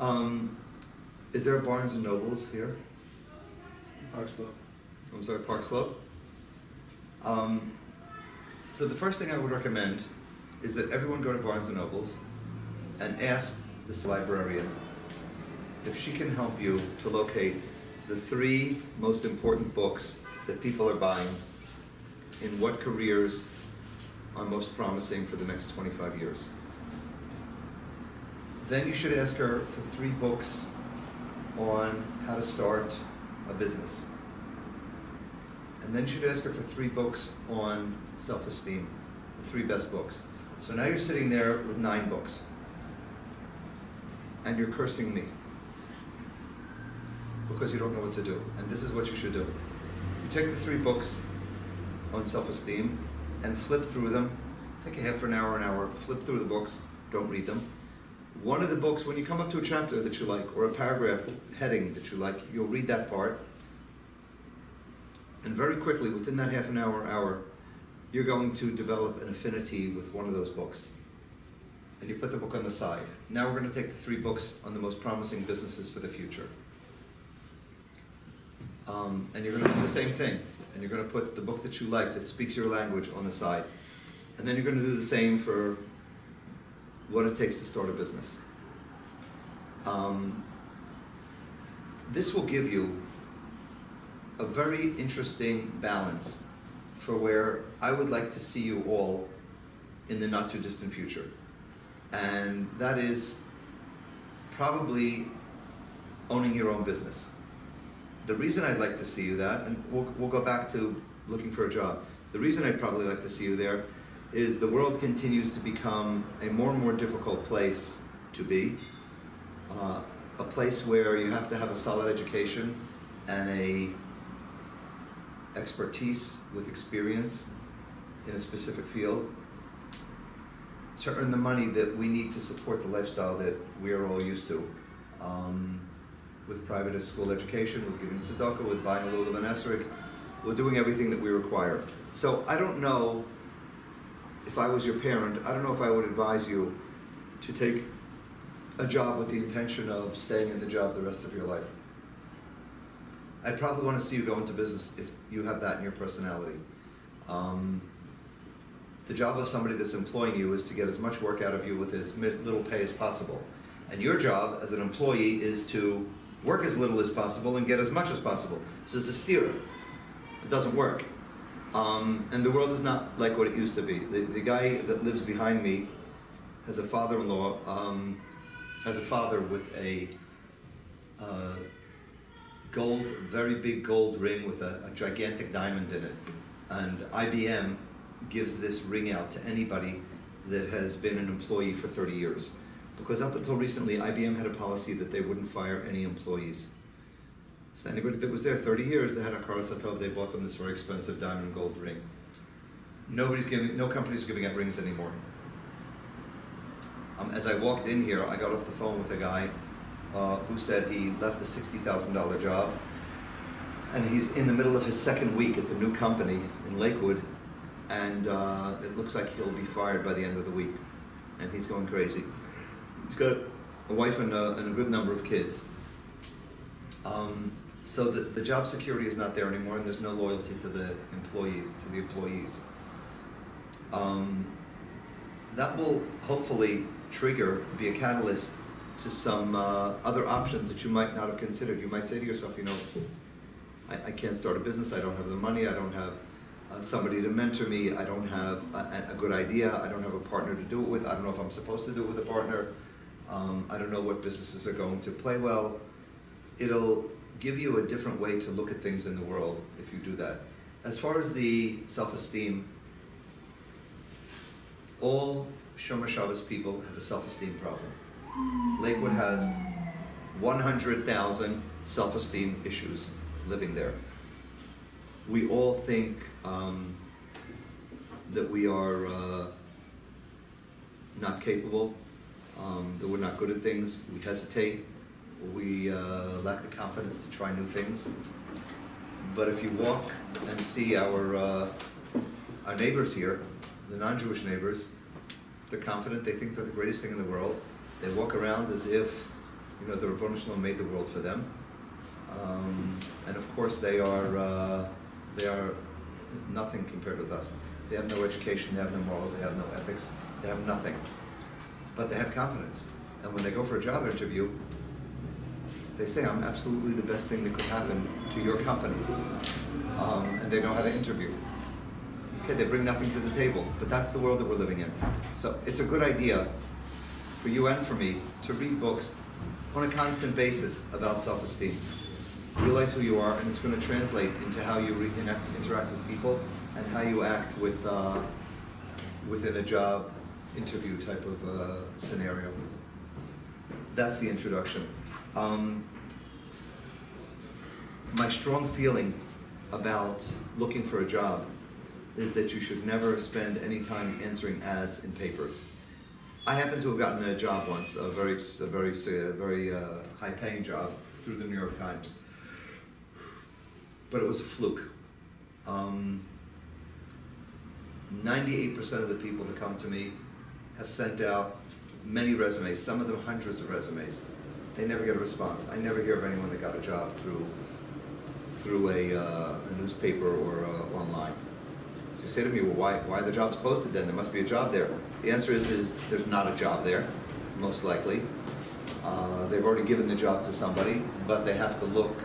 Um, is there a Barnes and Nobles here? Park Slope. I'm sorry, Park Slope? So the first thing I would recommend is that everyone go to Barnes and Nobles and ask the librarian if she can help you to locate the 3 most important books that people are buying in what careers are most promising for the next 25 years. Then you should ask her for 3 books on how to start a business. And then you should ask her for 3 books on self-esteem, the 3 best books. So now you're sitting there with 9 books, and you're cursing me because you don't know what to do. And this is what you should do. You take the 3 books on self-esteem and flip through them. Take a half an hour, flip through the books, don't read them. One of the books, when you come up to a chapter that you like, or a paragraph heading that you like, you'll read that part. And very quickly, within that half an hour, you're going to develop an affinity with one of those books. And you put the book on the side. Now we're going to take the 3 books on the most promising businesses for the future. And you're going to do the same thing. And you're going to put the book that you like, that speaks your language, on the side. And then you're going to do the same for what it takes to start a business. This will give you a very interesting balance for where I would like to see you all in the not too distant future. And that is probably owning your own business. The reason I'd like to see you that, and we'll go back to looking for a job. The reason I'd probably like to see you there is the world continues to become a more and more difficult place to be. A place where you have to have a solid education and a expertise with experience in a specific field to earn the money that we need to support the lifestyle that we are all used to. With private school education, with giving tzedakah, with buying a lulav and esrog, with doing everything that we require. So I don't know, if I was your parent, I don't know if I would advise you to take a job with the intention of staying in the job the rest of your life. I'd probably want to see you go into business if you have that in your personality. The job of somebody that's employing you is to get as much work out of you with as little pay as possible. And your job as an employee is to work as little as possible and get as much as possible. So it's a steer. It doesn't work. And the world is not like what it used to be. The guy that lives behind me has a father-in-law, has a father with a gold, very big gold ring with a gigantic diamond in it. And IBM gives this ring out to anybody that has been an employee for 30 years. Because up until recently, IBM had a policy that they wouldn't fire any employees. So anybody that was there 30 years, they had a Satov, they bought them this very expensive diamond gold ring. No company's giving out rings anymore. As I walked in here, I got off the phone with a guy who said he left a $60,000 job, and he's in the middle of his 2nd week at the new company in Lakewood, and it looks like he'll be fired by the end of the week, and he's going crazy. He's got a wife and a good number of kids. So the job security is not there anymore, and there's no loyalty to the employees. That will hopefully be a catalyst to some other options that you might not have considered. You might say to yourself, I can't start a business, I don't have the money, I don't have somebody to mentor me, I don't have a good idea, I don't have a partner to do it with, I don't know if I'm supposed to do it with a partner, I don't know what businesses are going to play well. It'll give you a different way to look at things in the world if you do that. As far as the self-esteem, all Shomer Shabbos people have a self-esteem problem. Lakewood has 100,000 self-esteem issues living there. We all think that we are not capable, that we're not good at things, we hesitate, we lack the confidence to try new things. But if you walk and see our neighbors here, the non-Jewish neighbors, they're confident, they think they're the greatest thing in the world. They walk around as if You know, the Ribono Shalom made the world for them. And of course they are nothing compared with us. They have no education, they have no morals, they have no ethics, they have nothing. But they have confidence. And when they go for a job interview, they say, I'm absolutely the best thing that could happen to your company. And they know how to interview. Okay, they bring nothing to the table, but that's the world that we're living in. So it's a good idea for you and for me to read books on a constant basis about self-esteem. Realize who you are, and it's going to translate into how you interact with people and how you act within a job interview type of scenario. That's the introduction. My strong feeling about looking for a job is that you should never spend any time answering ads in papers. I happen to have gotten a job once, a very high-paying job through the New York Times, but it was a fluke. 98% of the people that come to me have sent out many resumes, some of them hundreds of resumes. They never get a response. I never hear of anyone that got a job through a newspaper or online. So you say to me, well, why the job's posted then? There must be a job there. The answer is there's not a job there, most likely. They've already given the job to somebody, but they have to look